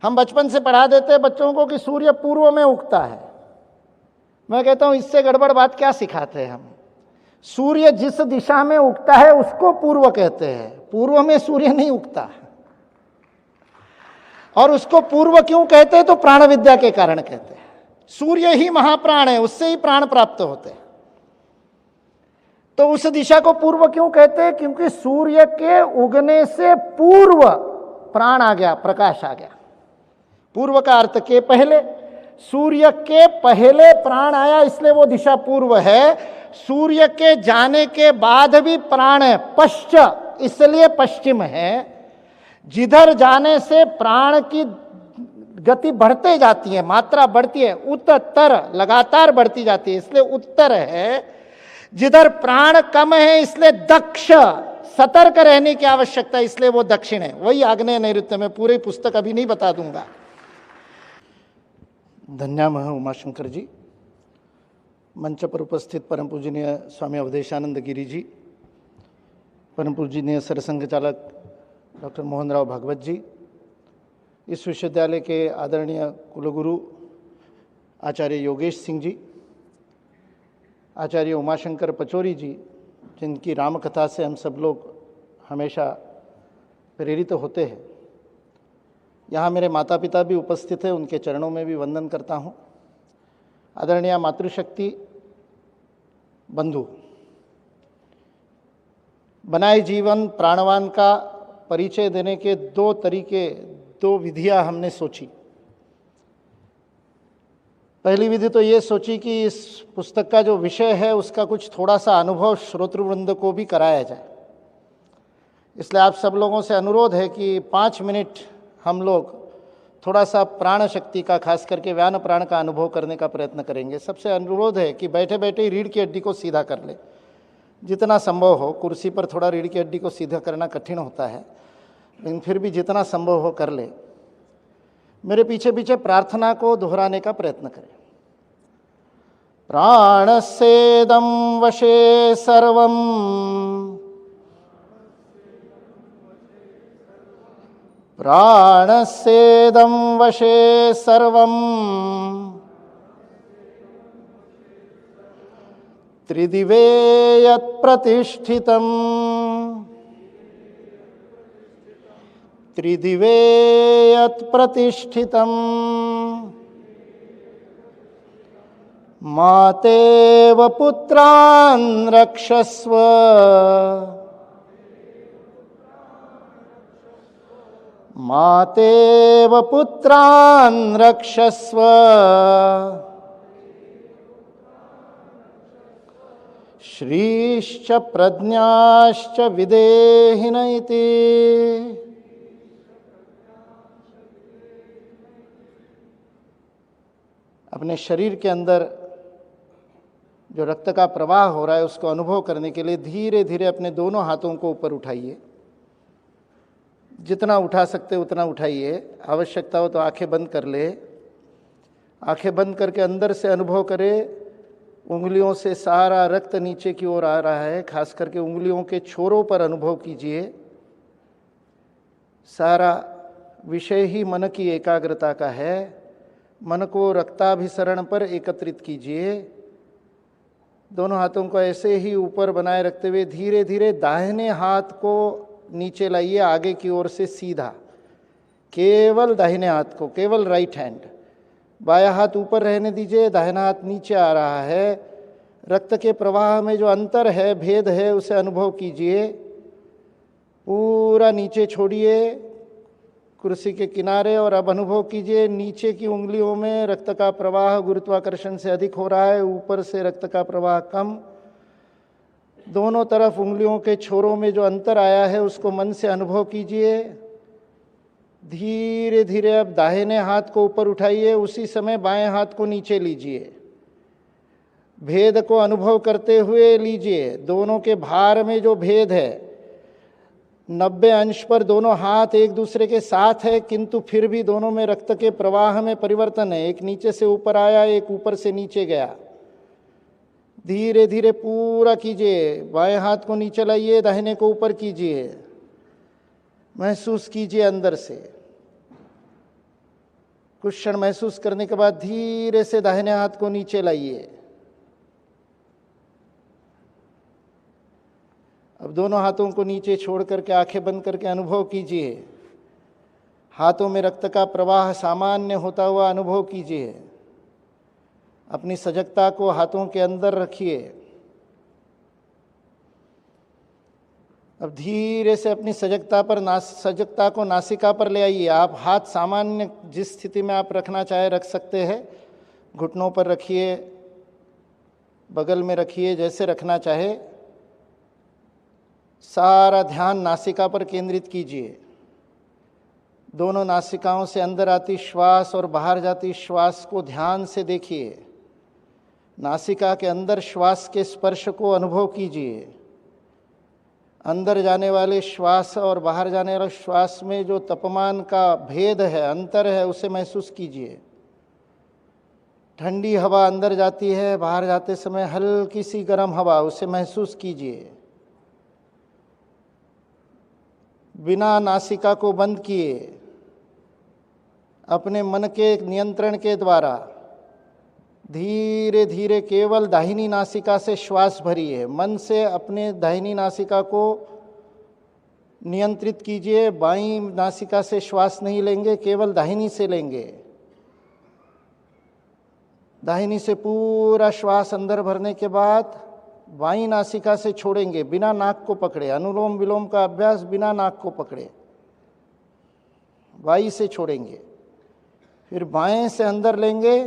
हम बचपन से पढ़ा देते हैं बच्चों को कि सूर्य पूर्व में उगता है। मैं कहता हूं इससे गड़बड़ बात क्या सिखाते हैं हम। सूर्य जिस दिशा में उगता है उसको पूर्व कहते हैं, पूर्व में सूर्य नहीं उगता। और उसको पूर्व क्यों कहते हैं? तो प्राण विद्या के कारण कहते हैं। सूर्य ही महाप्राण है, उससे ही प्राण प्राप्त होते हैं। तो उस दिशा को पूर्व क्यों कहते हैं? क्योंकि सूर्य के उगने से पूर्व प्राण आ गया, प्रकाश आ गया। पूर्व का अर्थ के पहले, सूर्य के पहले प्राण आया, इसलिए वो दिशा पूर्व है। सूर्य के जाने के बाद भी प्राण है, पश्चिम, इसलिए पश्चिम है। जिधर जाने से प्राण की गति बढ़ते जाती है, मात्रा बढ़ती है, उत्तर लगातार बढ़ती जाती है, इसलिए उत्तर है। जिधर प्राण कम है इसलिए दक्ष, सतर्क रहने की आवश्यकता, इसलिए वो दक्षिण है। वही आग्नेय नैऋत्य में, पूरी पुस्तक अभी नहीं बता दूंगा। धन्यामह उमाशंकर जी, मंच पर उपस्थित परम पूजनीय स्वामी अवधेशानंद गिरी जी, परम पूजनीय सरसंघ चालक डॉक्टर मोहनराव भागवत जी, इस विश्वविद्यालय के आदरणीय कुलगुरु आचार्य योगेश सिंह जी, आचार्य उमाशंकर पचौरी जी, जिनकी रामकथा से हम सब लोग हमेशा प्रेरित होते हैं। यहाँ मेरे माता पिता भी उपस्थित हैं, उनके चरणों में भी वंदन करता हूँ। आदरणीय मातृशक्ति बंधु, बनाए जीवन प्राणवान का परिचय देने के दो तरीके, दो विधियाँ हमने सोची। पहली विधि तो ये सोची कि इस पुस्तक का जो विषय है उसका कुछ थोड़ा सा अनुभव श्रोतृवृंद को भी कराया जाए। इसलिए आप सब लोगों से अनुरोध है कि 5 मिनट हम लोग थोड़ा सा प्राण शक्ति का, खास करके व्यान प्राण का अनुभव करने का प्रयत्न करेंगे। सबसे अनुरोध है कि बैठे बैठे ही रीढ़ की हड्डी को सीधा कर ले, जितना संभव हो। कुर्सी पर थोड़ा रीढ़ की हड्डी को सीधा करना कठिन होता है, लेकिन फिर भी जितना संभव हो कर ले। मेरे पीछे पीछे प्रार्थना को दोहराने का प्रयत्न करें। प्राणस्येदं वशे सर्वं, प्राणस्येदं वशे सर्वं, त्रिदिवे यत्प्रतिष्ठितम्, त्रिदिवे यत्प्रतिष्ठितम्, मातेव पुत्रान् रक्षस्व, मातेव पुत्रान् रक्षस्व, श्रीश्च प्रज्ञाश्च विदेहिन इति। अपने शरीर के अंदर जो रक्त का प्रवाह हो रहा है उसको अनुभव करने के लिए धीरे धीरे अपने दोनों हाथों को ऊपर उठाइए। जितना उठा सकते उतना उठाइए। आवश्यकता हो तो आंखें बंद कर ले। आंखें बंद करके अंदर से अनुभव करें, उंगलियों से सारा रक्त नीचे की ओर आ रहा है। खास करके उंगलियों के छोरों पर अनुभव कीजिए। सारा विषय ही मन की एकाग्रता का है। मन को रक्ताभिसरण पर एकत्रित कीजिए। दोनों हाथों को ऐसे ही ऊपर बनाए रखते हुए धीरे धीरे दाहिने हाथ को नीचे लाइए, आगे की ओर से सीधा। केवल दाहिने हाथ को, केवल राइट हैंड। बायां हाथ ऊपर रहने दीजिए, दाहिना हाथ नीचे आ रहा है। रक्त के प्रवाह में जो अंतर है, भेद है, उसे अनुभव कीजिए। पूरा नीचे छोड़िए कुर्सी के किनारे, और अब अनुभव कीजिए नीचे की उंगलियों में रक्त का प्रवाह गुरुत्वाकर्षण से अधिक हो रहा है, ऊपर से रक्त का प्रवाह कम। दोनों तरफ उंगलियों के छोरों में जो अंतर आया है उसको मन से अनुभव कीजिए। धीरे धीरे अब दाहिने हाथ को ऊपर उठाइए, उसी समय बाएं हाथ को नीचे लीजिए। भेद को अनुभव करते हुए लीजिए। दोनों के भार में जो भेद है, 90 अंश पर दोनों हाथ एक दूसरे के साथ है, किंतु फिर भी दोनों में रक्त के प्रवाह में परिवर्तन है। एक नीचे से ऊपर आया, एक ऊपर से नीचे गया। धीरे धीरे पूरा कीजिए। बाएं हाथ को नीचे लाइए, दाहिने को ऊपर कीजिए। महसूस कीजिए अंदर से। कुछ क्षण महसूस करने के बाद धीरे से दाहिने हाथ को नीचे लाइए। अब दोनों हाथों को नीचे छोड़ करके आंखें बंद करके अनुभव कीजिए। हाथों में रक्त का प्रवाह सामान्य होता हुआ अनुभव कीजिए। अपनी सजगता को हाथों के अंदर रखिए। अब धीरे से अपनी सजगता को नासिका पर ले आइए। आप हाथ सामान्य जिस स्थिति में आप रखना चाहे रख सकते हैं। घुटनों पर रखिए, बगल में रखिए, जैसे रखना चाहे। सारा ध्यान नासिका पर केंद्रित कीजिए। दोनों नासिकाओं से अंदर आती श्वास और बाहर जाती श्वास को ध्यान से देखिए। नासिका के अंदर श्वास के स्पर्श को अनुभव कीजिए। अंदर जाने वाले श्वास और बाहर जाने वाले श्वास में जो तापमान का भेद है, अंतर है, उसे महसूस कीजिए। ठंडी हवा अंदर जाती है, बाहर जाते समय हल्की सी गर्म हवा, उसे महसूस कीजिए। बिना नासिका को बंद किए अपने मन के नियंत्रण के द्वारा धीरे धीरे केवल दाहिनी नासिका से श्वास भरिए। मन से अपने दाहिनी नासिका को नियंत्रित कीजिए। बाईं नासिका से श्वास नहीं लेंगे, केवल दाहिनी से लेंगे। दाहिनी से पूरा श्वास अंदर भरने के बाद बाईं नासिका से छोड़ेंगे, बिना नाक को पकड़े। अनुलोम विलोम का अभ्यास बिना नाक को पकड़े, बाईं से छोड़ेंगे। फिर बाएं से अंदर लेंगे,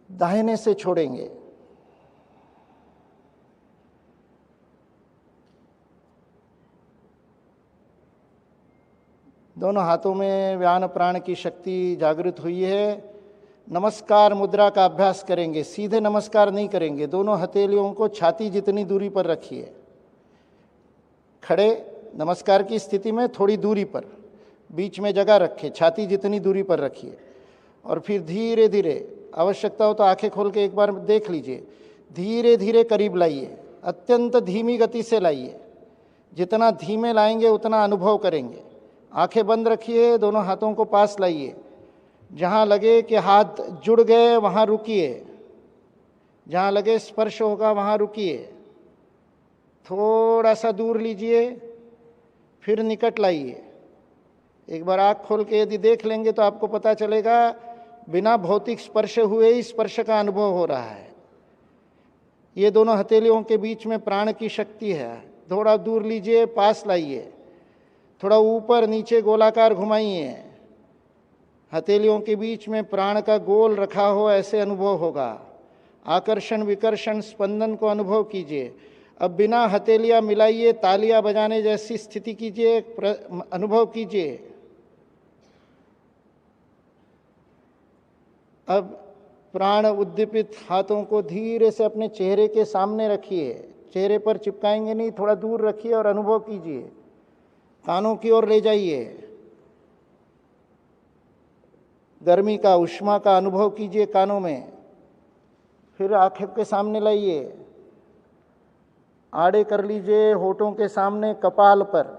दाहिने से छोड़ेंगे। दोनों हाथों में व्यान प्राण की शक्ति जागृत हुई है। नमस्कार मुद्रा का अभ्यास करेंगे। सीधे नमस्कार नहीं करेंगे, दोनों हथेलियों को छाती जितनी दूरी पर रखिए। खड़े नमस्कार की स्थिति में थोड़ी दूरी पर, बीच में जगह रखें, छाती जितनी दूरी पर रखिए। और फिर धीरे धीरे, आवश्यकता हो तो आंखें खोल के एक बार देख लीजिए, धीरे धीरे करीब लाइए। अत्यंत धीमी गति से लाइए। जितना धीमे लाएंगे उतना अनुभव करेंगे। आंखें बंद रखिए, दोनों हाथों को पास लाइए। जहाँ लगे कि हाथ जुड़ गए वहाँ रुकिए। जहाँ लगे स्पर्श होगा वहाँ रुकिए। थोड़ा सा दूर लीजिए, फिर निकट लाइए। एक बार आँख खोल के यदि देख लेंगे तो आपको पता चलेगा बिना भौतिक स्पर्श हुए ही स्पर्श का अनुभव हो रहा है। ये दोनों हथेलियों के बीच में प्राण की शक्ति है। थोड़ा दूर लीजिए, पास लाइए। थोड़ा ऊपर नीचे गोलाकार घुमाइए। हथेलियों के बीच में प्राण का गोल रखा हो ऐसे अनुभव होगा। आकर्षण विकर्षण स्पंदन को अनुभव कीजिए। अब बिना हथेलियां मिलाइए, तालियां बजाने जैसी स्थिति कीजिए, अनुभव कीजिए। अब प्राण उद्दीपित हाथों को धीरे से अपने चेहरे के सामने रखिए। चेहरे पर चिपकाएंगे नहीं, थोड़ा दूर रखिए और अनुभव कीजिए। कानों की ओर ले जाइए। गर्मी का, उष्मा का अनुभव कीजिए कानों में। फिर आंखों के सामने लाइए, आड़े कर लीजिए होठों के सामने, कपाल पर,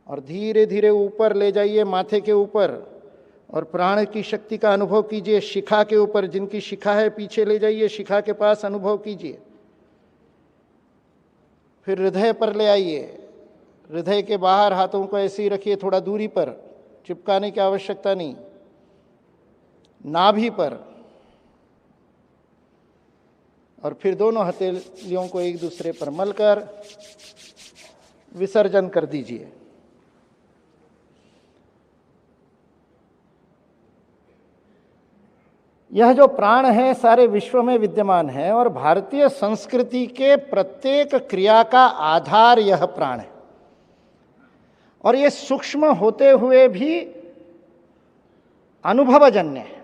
और धीरे धीरे ऊपर ले जाइए, माथे के ऊपर, और प्राण की शक्ति का अनुभव कीजिए। शिखा के ऊपर, जिनकी शिखा है पीछे ले जाइए, शिखा के पास अनुभव कीजिए। फिर हृदय पर ले आइए। हृदय के बाहर हाथों को ऐसे ही रखिए, थोड़ा दूरी पर, चिपकाने की आवश्यकता नहीं। नाभि पर, और फिर दोनों हथेलियों को एक दूसरे पर मलकर विसर्जन कर दीजिए। यह जो प्राण है सारे विश्व में विद्यमान है, और भारतीय संस्कृति के प्रत्येक क्रिया का आधार यह प्राण है। और ये सूक्ष्म होते हुए भी अनुभवजन्य है।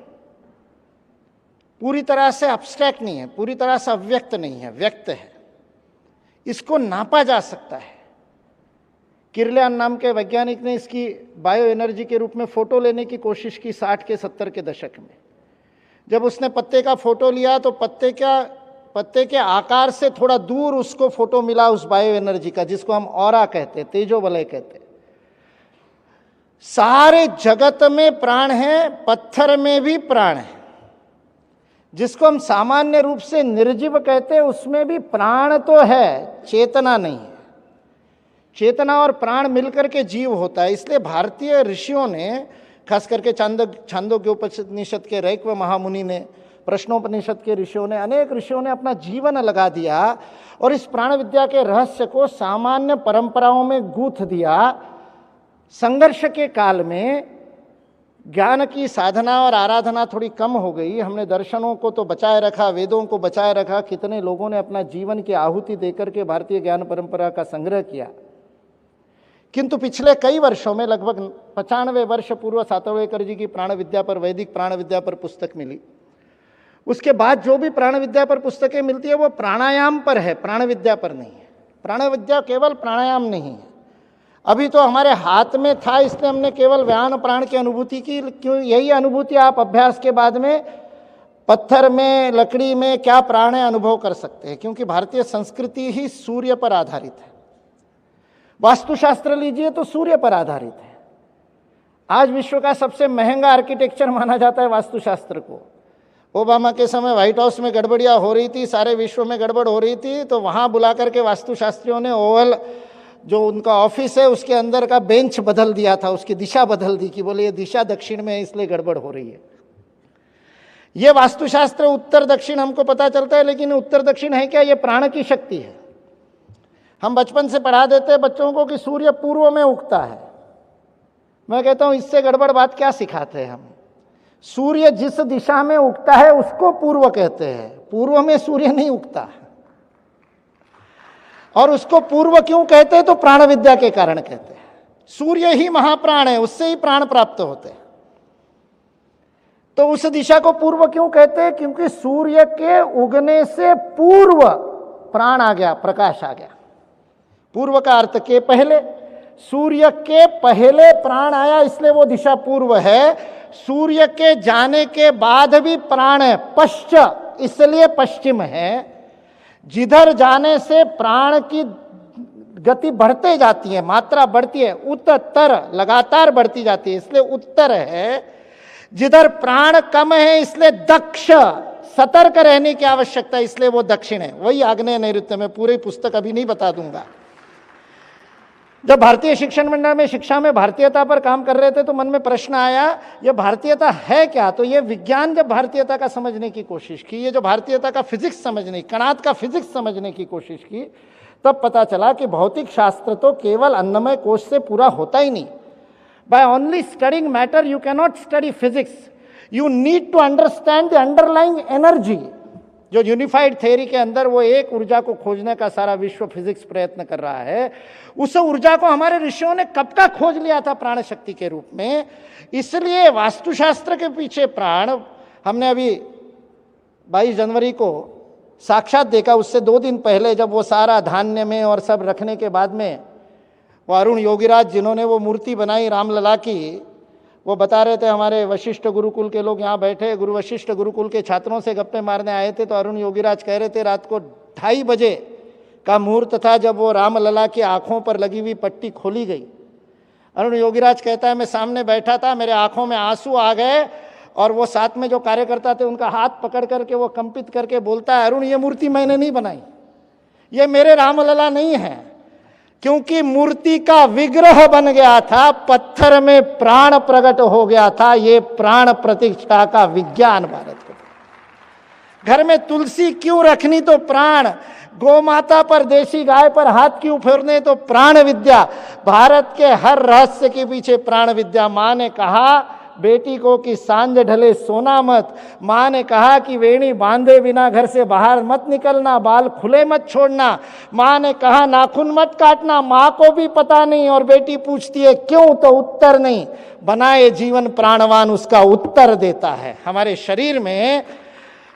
पूरी तरह से अब्स्ट्रैक्ट नहीं है, पूरी तरह से अव्यक्त नहीं है, व्यक्त है। इसको नापा जा सकता है। किर्लियान नाम के वैज्ञानिक ने इसकी बायो एनर्जी के रूप में फोटो लेने की कोशिश की 60 के 70 के दशक में। जब उसने पत्ते का फोटो लिया तो पत्ते के आकार से थोड़ा दूर उसको फोटो मिला उस बायो एनर्जी का, जिसको हम ऑरा कहते हैं, तेजो वलय कहते हैं। सारे जगत में प्राण है, पत्थर में भी प्राण है। जिसको हम सामान्य रूप से निर्जीव कहते हैं उसमें भी प्राण तो है, चेतना नहीं है। चेतना और प्राण मिलकर के जीव होता है। इसलिए भारतीय ऋषियों ने, खास करके छांदोग्योपनिषद के रैक्व महामुनि ने, प्रश्नोपनिषद के ऋषियों ने, अनेक ऋषियों ने अपना जीवन लगा दिया और इस प्राण विद्या के रहस्य को सामान्य परंपराओं में गूंथ दिया। संघर्ष के काल में ज्ञान की साधना और आराधना थोड़ी कम हो गई। हमने दर्शनों को तो बचाए रखा, वेदों को बचाए रखा, कितने लोगों ने अपना जीवन की आहुति देकर के भारतीय ज्ञान परंपरा का संग्रह किया। किंतु पिछले कई वर्षों में, लगभग 95 वर्ष पूर्व सातवड़ेकर जी की प्राण विद्या पर, वैदिक प्राण विद्या पर पुस्तक मिली। उसके बाद जो भी प्राण विद्या पर पुस्तकें मिलती है वो प्राणायाम पर है, प्राण विद्या पर नहीं है। प्राण विद्या केवल प्राणायाम नहीं है। अभी तो हमारे हाथ में था इसलिए हमने केवल व्यान प्राण की अनुभूति की। क्यों? यही अनुभूति आप अभ्यास के बाद में पत्थर में, लकड़ी में क्या प्राण है अनुभव कर सकते हैं, क्योंकि भारतीय संस्कृति ही सूर्य पर आधारित है। वास्तुशास्त्र लीजिए तो सूर्य पर आधारित है। आज विश्व का सबसे महंगा आर्किटेक्चर माना जाता है वास्तुशास्त्र को। ओबामा के समय व्हाइट हाउस में गड़बड़ियां हो रही थी, सारे विश्व में गड़बड़ हो रही थी, तो वहां बुला करके वास्तुशास्त्रियों ने ओवल जो उनका ऑफिस है उसके अंदर का बेंच बदल दिया था, उसकी दिशा बदल दी कि बोले ये दिशा दक्षिण में है इसलिए गड़बड़ हो रही है। ये वास्तुशास्त्र उत्तर दक्षिण हमको पता चलता है, लेकिन उत्तर दक्षिण है क्या? ये प्राण की शक्ति है। हम बचपन से पढ़ा देते हैं बच्चों को कि सूर्य पूर्व में उगता है। मैं कहता हूं इससे गड़बड़ बात क्या सिखाते हैं हम? सूर्य जिस दिशा में उगता है उसको पूर्व कहते हैं, पूर्व में सूर्य नहीं उगता। और उसको पूर्व क्यों कहते हैं? तो प्राण विद्या के कारण कहते हैं। सूर्य ही महाप्राण है, उससे ही प्राण प्राप्त होते हैं। तो उस दिशा को पूर्व क्यों कहते हैं? क्योंकि सूर्य के उगने से पूर्व प्राण आ गया, प्रकाश आ गया। पूर्व का अर्थ के पहले, सूर्य के पहले प्राण आया इसलिए वो दिशा पूर्व है। सूर्य के जाने के बाद भी प्राण है, पश्च इसलिए पश्चिम है। जिधर जाने से प्राण की गति बढ़ते जाती है, मात्रा बढ़ती है, उत्तर लगातार बढ़ती जाती है इसलिए उत्तर है। जिधर प्राण कम है इसलिए दक्ष, सतर्क रहने की आवश्यकता है इसलिए वो दक्षिण है। वही आग्नेय नैऋत्य में, पूरी पुस्तक अभी नहीं बता दूंगा। जब भारतीय शिक्षण मंडल में शिक्षा में भारतीयता पर काम कर रहे थे तो मन में प्रश्न आया ये भारतीयता है क्या? तो ये विज्ञान जब भारतीयता का समझने की कोशिश की, ये जो भारतीयता का फिजिक्स समझने, कणाद का फिजिक्स समझने की कोशिश की, तब पता चला कि भौतिक शास्त्र तो केवल अन्नमय कोश से पूरा होता ही नहीं। By only studying matter you can not study physics, you need to understand the underlying energy. जो यूनिफाइड थ्योरी के अंदर वो एक ऊर्जा को खोजने का सारा विश्व फिजिक्स प्रयत्न कर रहा है, उस ऊर्जा को हमारे ऋषियों ने कब का खोज लिया था प्राण शक्ति के रूप में। इसलिए वास्तुशास्त्र के पीछे प्राण, हमने अभी 22 जनवरी को साक्षात देखा। उससे 2 दिन पहले जब वो सारा धान्य में और सब रखने के बाद में वो अरुण योगीराज जिन्होंने वो मूर्ति बनाई रामलला की, वो बता रहे थे हमारे वशिष्ठ गुरुकुल के लोग यहाँ बैठे, गुरु वशिष्ठ गुरुकुल के छात्रों से गप्पे मारने आए थे, तो अरुण योगीराज कह रहे थे रात को 2:30 बजे का मुहूर्त था जब वो रामलला की आंखों पर लगी हुई पट्टी खोली गई। अरुण योगीराज कहता है मैं सामने बैठा था, मेरे आंखों में आंसू आ गए और वो साथ में जो कार्यकर्ता थे उनका हाथ पकड़ करके वो कंपित करके बोलता है अरुण ये मूर्ति मैंने नहीं बनाई, ये मेरे रामलला नहीं है, क्योंकि मूर्ति का विग्रह बन गया था, पत्थर में प्राण प्रकट हो गया था। ये प्राण प्रतिष्ठा का विज्ञान भारत को। घर में तुलसी क्यों रखनी? तो प्राण। गौ माता पर, देशी गाय पर हाथ क्यों फेरने? तो प्राण विद्या। भारत के हर रहस्य के पीछे प्राण विद्या। माँ ने कहा बेटी को कि सांझ ढले सोना मत, माँ ने कहा कि वेणी बांधे बिना घर से बाहर मत निकलना, बाल खुले मत छोड़ना, माँ ने कहा नाखून मत काटना। माँ को भी पता नहीं और बेटी पूछती है क्यों? तो उत्तर नहीं। बनाए जीवन प्राणवान उसका उत्तर देता है। हमारे शरीर में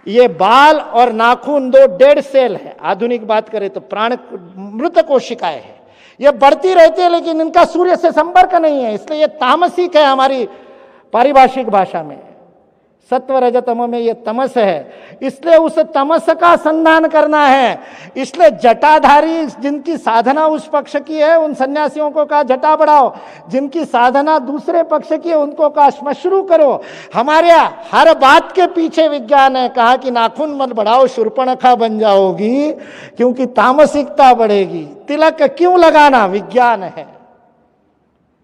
ये बाल और नाखून 2 डेड सेल है। आधुनिक बात करें तो प्राण मृत कोशिकाएं है, ये बढ़ती रहती है लेकिन इनका सूर्य से संपर्क नहीं है, इसलिए ये तामसिक है। हमारी पारिभाषिक भाषा में सत्व रज तम में ये तमस है, इसलिए उस तमस का संधान करना है। इसलिए जटाधारी जिनकी साधना उस पक्ष की है उन सन्यासियों को कहा जटा बढ़ाओ, जिनकी साधना दूसरे पक्ष की है उनको कहा श्मश्रु करो। हमारे यहाँ हर बात के पीछे विज्ञान है। कहा कि नाखून मत बढ़ाओ, शूर्पणखा बन जाओगी, क्योंकि तामसिकता बढ़ेगी। तिलक क्यों लगाना? विज्ञान है।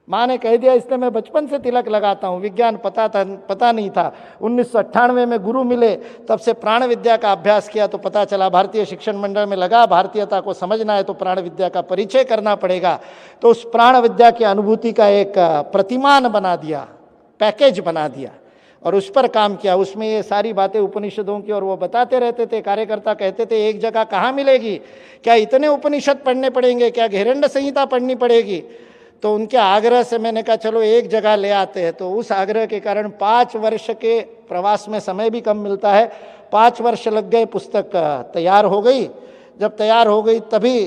माँ ने कह दिया इसलिए मैं बचपन से तिलक लगाता हूँ। विज्ञान पता नहीं था। 1998 में गुरु मिले, तब से प्राण विद्या का अभ्यास किया तो पता चला, भारतीय शिक्षण मंडल में लगा, भारतीयता को समझना है तो प्राण विद्या का परिचय करना पड़ेगा। तो उस प्राण विद्या की अनुभूति का एक प्रतिमान बना दिया, पैकेज बना दिया और उस पर काम किया। उसमें ये सारी बातें उपनिषदों की और वो बताते रहते थे। कार्यकर्ता कहते थे एक जगह कहाँ मिलेगी, क्या इतने उपनिषद पढ़ने पड़ेंगे, क्या घेरंड संहिता पढ़नी पड़ेगी? तो उनके आग्रह से मैंने कहा चलो एक जगह ले आते हैं। तो उस आग्रह के कारण 5 वर्ष के प्रवास में समय भी कम मिलता है, 5 वर्ष लग गए, पुस्तक तैयार हो गई। जब तैयार हो गई तभी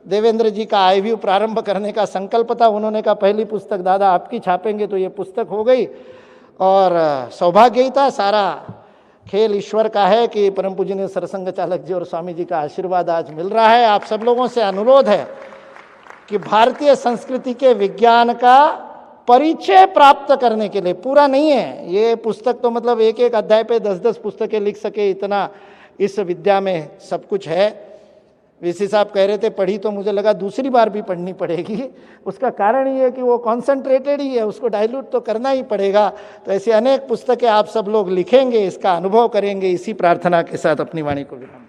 देवेंद्र जी का आईव्यू प्रारंभ करने का संकल्प था। उन्होंने कहा पहली पुस्तक दादा आपकी छापेंगे, तो ये पुस्तक हो गई। और सौभाग्य ही था, सारा खेल ईश्वर का है कि परम पूजनीय सरसंघ चालक जी और स्वामी जी का आशीर्वाद आज मिल रहा है। आप सब लोगों से अनुरोध है कि भारतीय संस्कृति के विज्ञान का परिचय प्राप्त करने के लिए, पूरा नहीं है ये पुस्तक, तो मतलब एक एक अध्याय पे 10-10 पुस्तकें लिख सके, इतना इस विद्या में सब कुछ है। वीसी साहब कह रहे थे पढ़ी, तो मुझे लगा दूसरी बार भी पढ़नी पड़ेगी। उसका कारण ये है कि वो कॉन्सेंट्रेटेड ही है, उसको डाइल्यूट तो करना ही पड़ेगा। तो ऐसी अनेक पुस्तकें आप सब लोग लिखेंगे, इसका अनुभव करेंगे। इसी प्रार्थना के साथ अपनी वाणी को विराम।